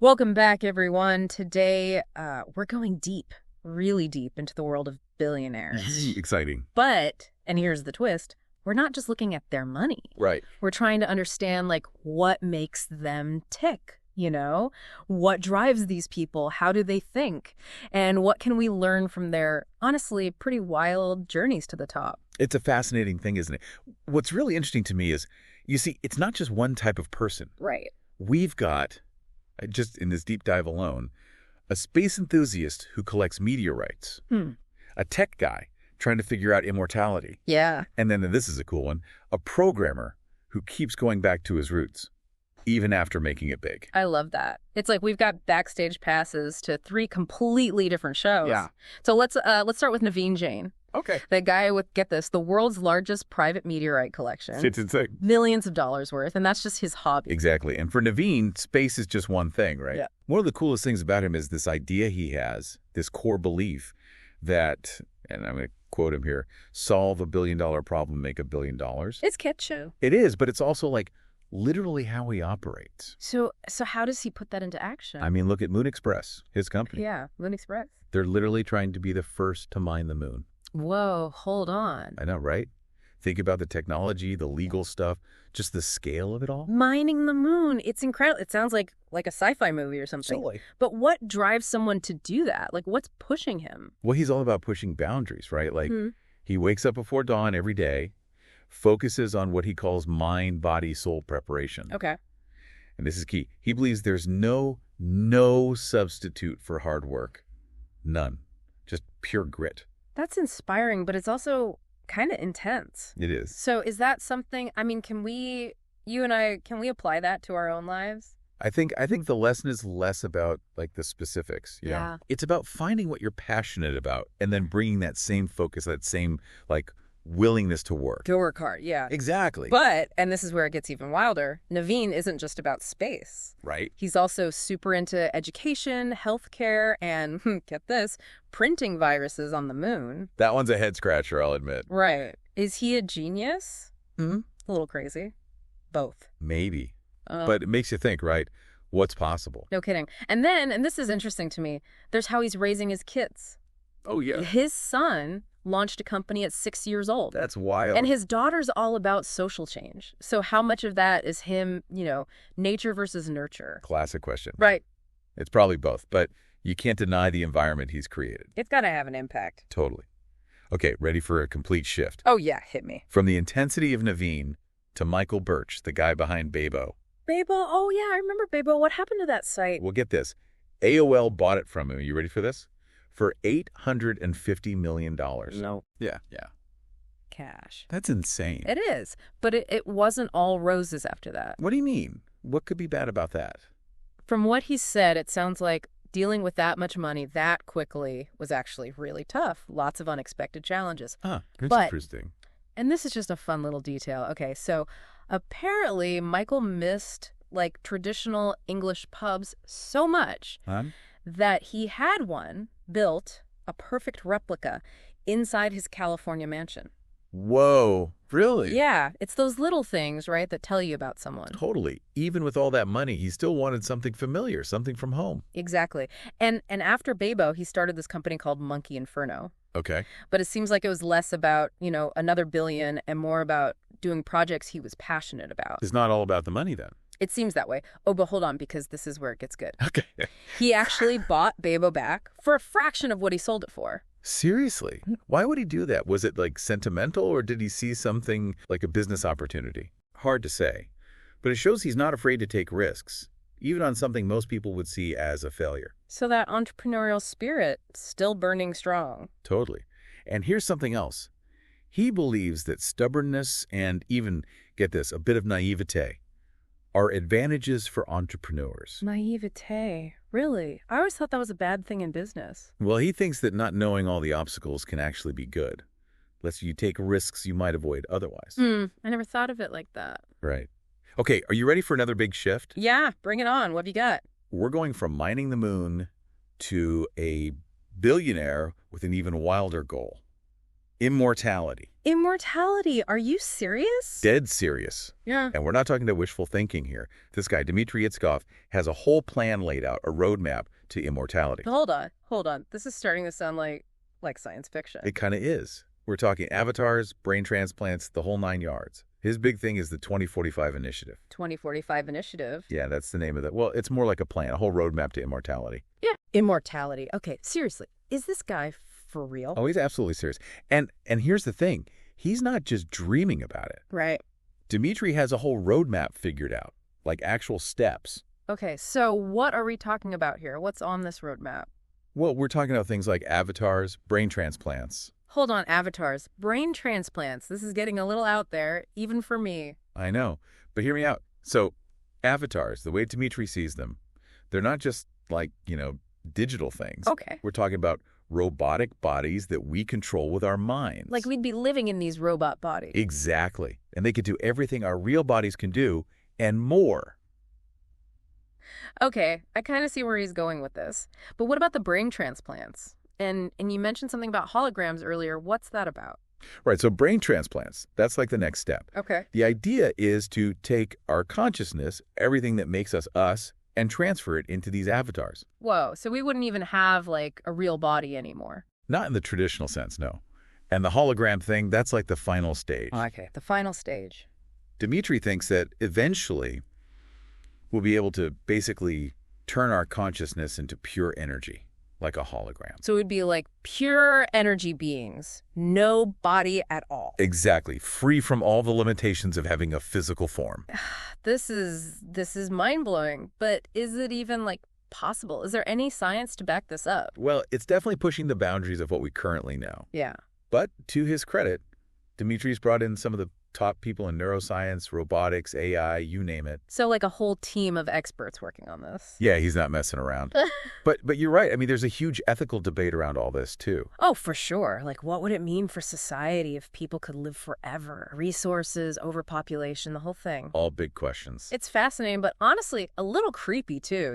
Welcome back, everyone. Today, we're going deep, really deep into the world of billionaires. Exciting. But, and here's the twist, we're not just looking at their money. Right. We're trying to understand, what makes them tick, What drives these people? How do they think? And what can we learn from their, honestly, pretty wild journeys to the top? It's a fascinating thing, isn't it? What's really interesting to me is, you see, it's not just one type of person. Right. We've got, just in this deep dive alone, a space enthusiast who collects meteorites, a tech guy trying to figure out immortality, Yeah. and then this is a cool one, a programmer who keeps going back to his roots, even after making it big. I love that. It's like we've got backstage passes to 3 completely different shows. Yeah. So let's start with Naveen Jain. Okay. The guy with, get this, the world's largest private meteorite collection. It's insane. Millions of dollars worth, and that's just his hobby. Exactly. And for Naveen, space is just one thing, right? Yeah. One of the coolest things about him is this idea he has, this core belief that, and I'm going to quote him here, solve a $1 billion problem, make $1 billion. It's Ketcho. It is, but it's also like literally how he operates. So how does he put that into action? I mean, look at Moon Express, his company. Yeah, Moon Express. They're literally trying to be the first to mine the moon. Whoa, hold on. I know, right? Think about the technology, the legal stuff, just the scale of it all. Mining the moon. It's incredible. It sounds like a sci-fi movie or something. Silly. But what drives someone to do that? What's pushing him? Well, he's all about pushing boundaries, right? He wakes up before dawn every day, focuses on what he calls mind, body, soul preparation. Okay. And this is key. He believes there's no substitute for hard work. None. Just pure grit. That's inspiring, but it's also kind of intense. It is. So is that something, you and I, can we apply that to our own lives? I think the lesson is less about the specifics. Yeah. It's about finding what you're passionate about and then bringing that same focus, that same willingness to work. To work hard, yeah. Exactly. But, and this is where it gets even wilder, Naveen isn't just about space. Right. He's also super into education, healthcare, and, get this, printing viruses on the moon. That one's a head scratcher, I'll admit. Right. Is he a genius? A little crazy. Both. Maybe. But it makes you think, right? What's possible? No kidding. And then, and this is interesting to me, there's how he's raising his kids. Oh, yeah. His son launched a company at 6 years old. That's wild. And his daughter's all about social change. So how much of that is him, nature versus nurture? Classic question. Right. It's probably both, but you can't deny the environment he's created. It's got to have an impact. Totally. Okay, ready for a complete shift. Oh, yeah, hit me. From the intensity of Naveen to Michael Birch, the guy behind Bebo. Bebo? Oh, yeah, I remember Bebo. What happened to that site? Well, get this. AOL bought it from him. Are you ready for this? For $850 million. No. Yeah. Cash. That's insane. It is. But it wasn't all roses after that. What do you mean? What could be bad about that? From what he said, it sounds like dealing with that much money that quickly was actually really tough. Lots of unexpected challenges. Huh. That's But- interesting. And this is just a fun little detail. Okay, so apparently Michael missed traditional English pubs so much Huh? that he had one built, a perfect replica, inside his California mansion. Whoa. Really? Yeah, it's those little things, right, that tell you about someone. Totally. Even with all that money, he still wanted something familiar, something from home. Exactly. And after Bebo, he started this company called Monkey Inferno. Okay. But it seems like it was less about, another billion and more about doing projects he was passionate about. It's not all about the money then. It seems that way. Oh, but hold on, because this is where it gets good. Okay. He actually bought Bebo back for a fraction of what he sold it for. Seriously? Why would he do that? Was it sentimental, or did he see something like a business opportunity? Hard to say. But it shows he's not afraid to take risks, even on something most people would see as a failure. So that entrepreneurial spirit still burning strong. Totally. And here's something else. He believes that stubbornness and even, get this, a bit of naivete are advantages for entrepreneurs. Naivete. Really? I always thought that was a bad thing in business. Well, he thinks that not knowing all the obstacles can actually be good. Lets you take risks you might avoid otherwise. I never thought of it like that. Right. Okay, are you ready for another big shift? Yeah, bring it on. What have you got? We're going from mining the moon to a billionaire with an even wilder goal. Immortality. Immortality. Are you serious? Dead serious. Yeah. And we're not talking about wishful thinking here. This guy, Dmitry Itskov, has a whole plan laid out, a roadmap to immortality. Hold on. Hold on. This is starting to sound like science fiction. It kind of is. We're talking avatars, brain transplants, the whole 9 yards. His big thing is the 2045 initiative. 2045 initiative. Yeah, that's the name of it. Well, it's more like a plan, a whole roadmap to immortality. Yeah. Immortality. Okay, seriously. Is this guy for real? Oh, he's absolutely serious. And here's the thing. He's not just dreaming about it. Right. Dmitry has a whole roadmap figured out, like actual steps. Okay, so what are we talking about here? What's on this roadmap? Well, we're talking about things like avatars, brain transplants. Hold on, avatars. Brain transplants. This is getting a little out there, even for me. I know, but hear me out. So, avatars, the way Dmitry sees them, they're not just like, digital things. Okay. We're talking about robotic bodies that we control with our minds. Like we'd be living in these robot bodies. Exactly. And they could do everything our real bodies can do and more. Okay, I kind of see where he's going with this. But what about the brain transplants? And you mentioned something about holograms earlier. What's that about? Right, so brain transplants, that's like the next step. Okay. The idea is to take our consciousness, everything that makes us us, and transfer it into these avatars. Whoa, so we wouldn't even have, like, a real body anymore. Not in the traditional sense, no. And the hologram thing, that's like the final stage. Okay, the final stage. Dmitry thinks that eventually we'll be able to basically turn our consciousness into pure energy, like a hologram. So it would be like pure energy beings, no body at all. Exactly, free from all the limitations of having a physical form. This is mind-blowing, but is it even, like, possible? Is there any science to back this up? Well, it's definitely pushing the boundaries of what we currently know. Yeah. But to his credit, Dmitry's brought in some of the top people in neuroscience, robotics, AI, you name it. So like a whole team of experts working on this. Yeah, he's not messing around. But you're right. I mean, there's a huge ethical debate around all this, too. Oh, for sure. Like, what would it mean for society if people could live forever? Resources, overpopulation, the whole thing. All big questions. It's fascinating, but honestly, a little creepy, too,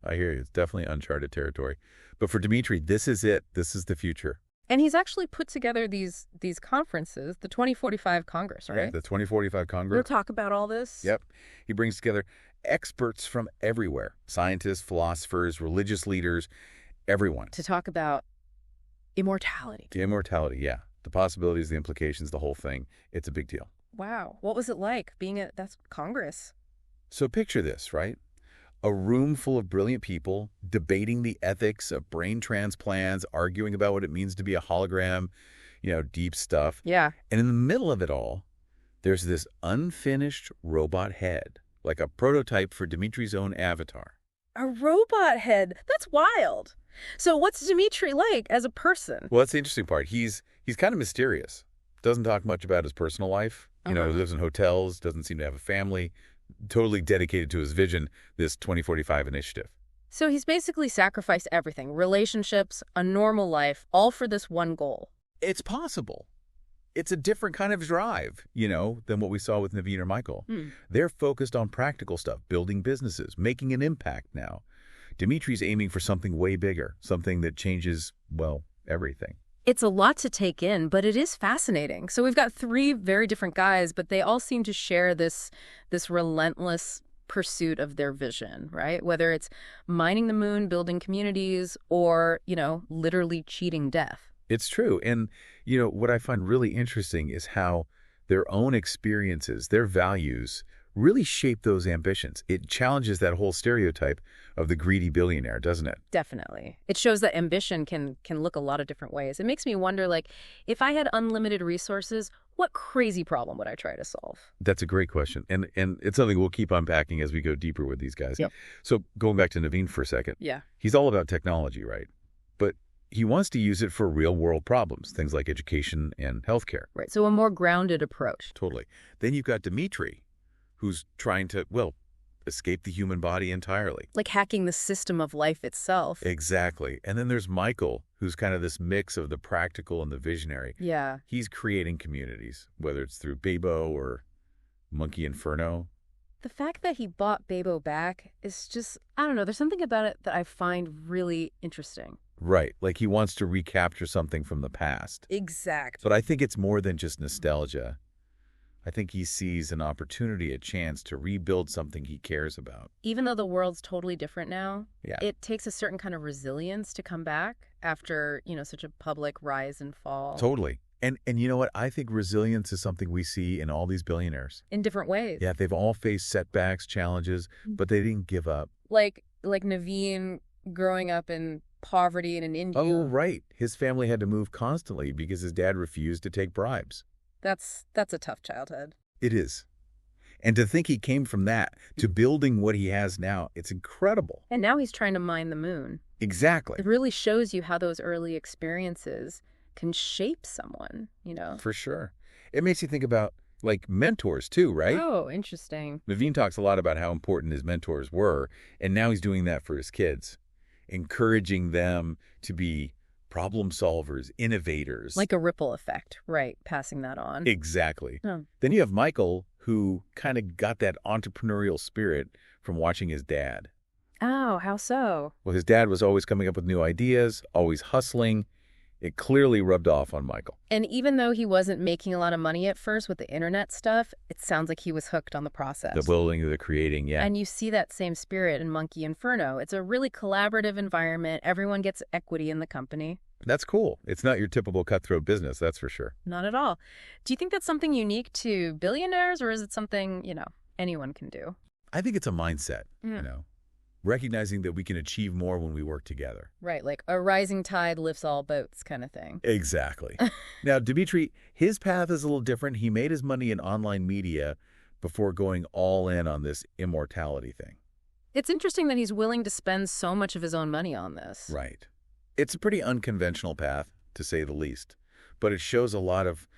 I hear you. It's definitely uncharted territory. But for Dmitry, this is it. This is the future. And he's actually put together these conferences, the 2045 Congress, right? Yeah, the 2045 Congress. We'll talk about all this. Yep. He brings together experts from everywhere. Scientists, philosophers, religious leaders, everyone. To talk about immortality. The immortality, yeah. The possibilities, the implications, the whole thing. It's a big deal. Wow. What was it like being at that Congress? So picture this, right? A room full of brilliant people debating the ethics of brain transplants, arguing about what it means to be a hologram, deep stuff. Yeah. And in the middle of it all, there's this unfinished robot head, like a prototype for Dmitry's own avatar. A robot head. That's wild. So what's Dmitry like as a person? Well, that's the interesting part. He's kind of mysterious. Doesn't talk much about his personal life. Lives in hotels, doesn't seem to have a family. Totally dedicated to his vision, this 2045 initiative. So he's basically sacrificed everything, relationships, a normal life, all for this one goal. It's possible. It's a different kind of drive, than what we saw with Naveen or Michael. They're focused on practical stuff, building businesses, making an impact now. Dmitry's aiming for something way bigger, something that changes, everything. It's a lot to take in, but it is fascinating. So we've got three very different guys, but they all seem to share this relentless pursuit of their vision, right? Whether it's mining the moon, building communities, or, literally cheating death. It's true. And, what I find really interesting is how their own experiences, their values, really shape those ambitions. It challenges that whole stereotype of the greedy billionaire, doesn't it? Definitely. It shows that ambition can look a lot of different ways. It makes me wonder, like, if I had unlimited resources, what crazy problem would I try to solve? That's a great question. And it's something we'll keep unpacking as we go deeper with these guys. Yep. So going back to Naveen for a second. Yeah. He's all about technology, right? But he wants to use it for real-world problems, things like education and healthcare. Right. So a more grounded approach. Totally. Then you've got Dmitry, who's trying to, escape the human body entirely. Like hacking the system of life itself. Exactly. And then there's Michael, who's kind of this mix of the practical and the visionary. Yeah. He's creating communities, whether it's through Bebo or Monkey Inferno. The fact that he bought Bebo back is just, I don't know, there's something about it that I find really interesting. Right, like he wants to recapture something from the past. Exact. But I think it's more than just nostalgia. I think he sees an opportunity, a chance to rebuild something he cares about. Even though the world's totally different now, Yeah, it takes a certain kind of resilience to come back after, such a public rise and fall totally. And you know what? I think resilience is something we see in all these billionaires. in different ways. Yeah, they've all faced setbacks, challenges, but they didn't give up. Like Naveen growing up in poverty and in India. Oh, right. His family had to move constantly because his dad refused to take bribes. That's a tough childhood. It is. And to think he came from that to building what he has now, it's incredible. And now he's trying to mine the moon. Exactly. It really shows you how those early experiences can shape someone, For sure. It makes you think about, like, mentors too, right? Oh, interesting. Naveen talks a lot about how important his mentors were, and now he's doing that for his kids, encouraging them to be problem solvers, innovators. Like a ripple effect, right? Passing that on. Exactly. Oh. Then you have Michael, who kind of got that entrepreneurial spirit from watching his dad. Oh, how so? Well, his dad was always coming up with new ideas, always hustling. It clearly rubbed off on Michael. And even though he wasn't making a lot of money at first with the internet stuff, it sounds like he was hooked on the process. The building, the creating, yeah. And you see that same spirit in Monkey Inferno. It's a really collaborative environment. Everyone gets equity in the company. That's cool. It's not your typical cutthroat business, that's for sure. Not at all. Do you think that's something unique to billionaires, or is it something, anyone can do? I think it's a mindset, recognizing that we can achieve more when we work together. Right, like a rising tide lifts all boats kind of thing. Exactly. Now, Dimitri, his path is a little different. He made his money in online media before going all in on this immortality thing. It's interesting that he's willing to spend so much of his own money on this. Right. It's a pretty unconventional path, to say the least, but it shows a lot of,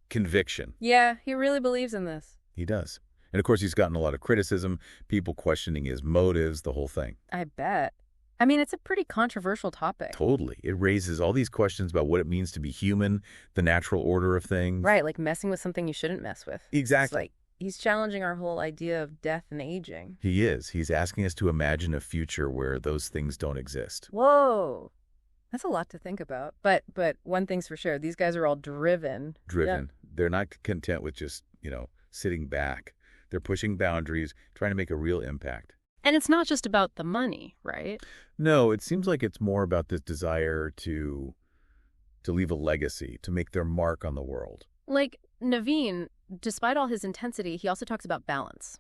conviction. Yeah, he really believes in this. He does. And of course, he's gotten a lot of criticism, people questioning his motives, the whole thing. I bet. I mean, it's a pretty controversial topic. Totally. It raises all these questions about what it means to be human, the natural order of things. Right, like messing with something you shouldn't mess with. Exactly. It's he's challenging our whole idea of death and aging. He is. He's asking us to imagine a future where those things don't exist. Whoa. That's a lot to think about. But one thing's for sure, these guys are all driven. Driven. Yeah. They're not content with just, sitting back. They're pushing boundaries, trying to make a real impact. And it's not just about the money, right? No, it seems like it's more about this desire to leave a legacy, to make their mark on the world. Like Naveen, despite all his intensity, he also talks about balance.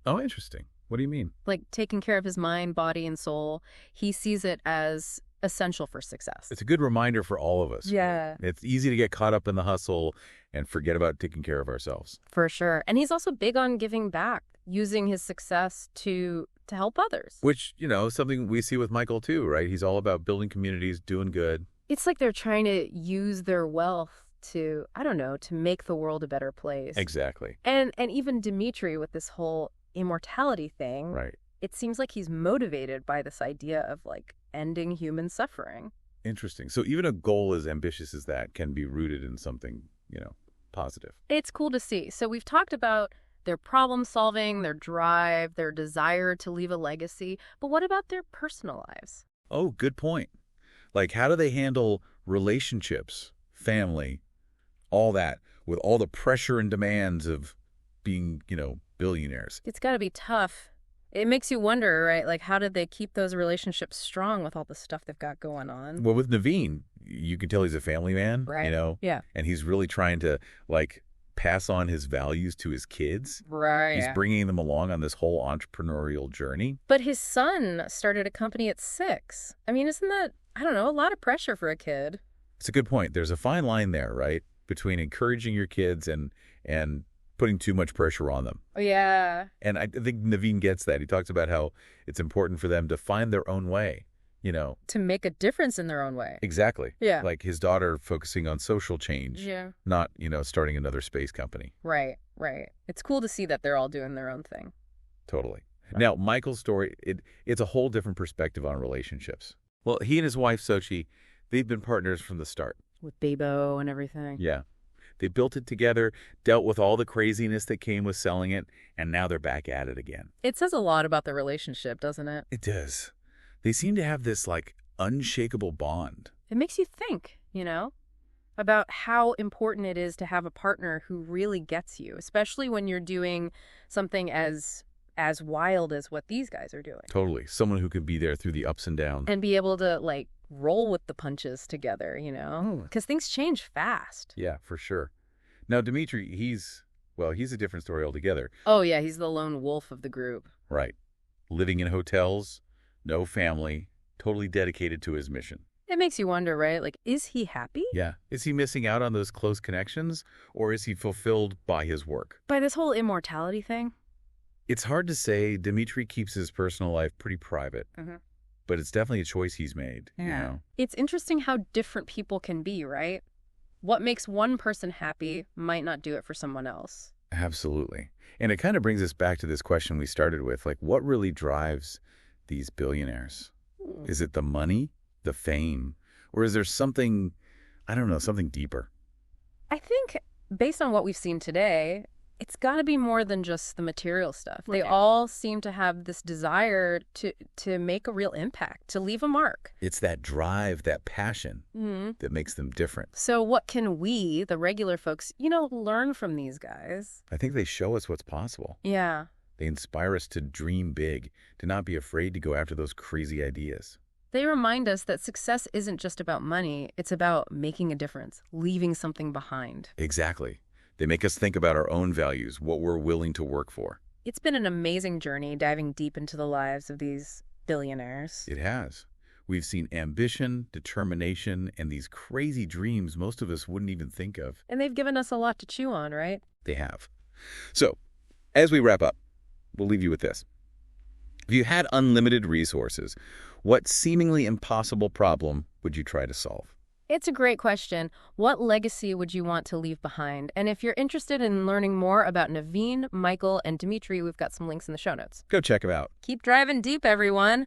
Oh, interesting. What do you mean? Like taking care of his mind, body, and soul. He sees it as essential for success. It's a good reminder for all of us. Yeah. It's easy to get caught up in the hustle and forget about taking care of ourselves. For sure. And he's also big on giving back, using his success to help others. Which, something we see with Michael too, right? He's all about building communities, doing good. It's like they're trying to use their wealth to, to make the world a better place. Exactly. And even Dimitri with this whole immortality thing. Right. It seems like he's motivated by this idea of ending human suffering. Interesting. So even a goal as ambitious as that can be rooted in something, positive. It's cool to see. So we've talked about their problem solving, their drive, their desire to leave a legacy. But what about their personal lives? Oh, good point. Like, how do they handle relationships, family, all that, with all the pressure and demands of being, billionaires? It's got to be tough. It makes you wonder, right? Like, how did they keep those relationships strong with all the stuff they've got going on? Well, with Naveen, you can tell he's a family man, right. Yeah. And he's really trying to, pass on his values to his kids. Right. He's bringing them along on this whole entrepreneurial journey. But his son started a company at 6. I mean, isn't that, a lot of pressure for a kid? It's a good point. There's a fine line there, right? Between encouraging your kids and putting too much pressure on them. Oh, yeah. And I think Naveen gets that. He talks about how it's important for them to find their own way, To make a difference in their own way. Exactly. Yeah. Like his daughter focusing on social change. Yeah. Not, starting another space company. Right. It's cool to see that they're all doing their own thing. Totally. Right. Now, Michael's story, it's a whole different perspective on relationships. Well, he and his wife, Sochi, they've been partners from the start. With Bebo and everything. Yeah. They built it together, dealt with all the craziness that came with selling it, and now they're back at it again. It says a lot about the relationship, doesn't it? It does. They seem to have this, unshakable bond. It makes you think, about how important it is to have a partner who really gets you, especially when you're doing something as wild as what these guys are doing. Totally. Someone who could be there through the ups and downs. And be able to, roll with the punches together, Because things change fast. Yeah, for sure. Now, Dimitri, he's a different story altogether. Oh, yeah, he's the lone wolf of the group. Right. Living in hotels, no family, totally dedicated to his mission. It makes you wonder, right? Is he happy? Yeah. Is he missing out on those close connections, or is he fulfilled by his work? By this whole immortality thing? It's hard to say. Dimitri keeps his personal life pretty private, but it's definitely a choice he's made. Yeah. It's interesting how different people can be, right? What makes one person happy might not do it for someone else. Absolutely. And it kind of brings us back to this question we started with, what really drives these billionaires? Is it the money, the fame, or is there something, I don't know, something deeper? I think based on what we've seen today, it's got to be more than just the material stuff. They all seem to have this desire to make a real impact, to leave a mark. It's that drive, that passion that makes them different. So what can we, the regular folks, learn from these guys? I think they show us what's possible. Yeah. They inspire us to dream big, to not be afraid to go after those crazy ideas. They remind us that success isn't just about money. It's about making a difference, leaving something behind. Exactly. They make us think about our own values, what we're willing to work for. It's been an amazing journey diving deep into the lives of these billionaires. It has. We've seen ambition, determination, and these crazy dreams most of us wouldn't even think of. And they've given us a lot to chew on, right? They have. So, as we wrap up, we'll leave you with this. If you had unlimited resources, what seemingly impossible problem would you try to solve? It's a great question. What legacy would you want to leave behind? And if you're interested in learning more about Naveen, Michael, and Dimitri, we've got some links in the show notes. Go check them out. Keep driving deep, everyone.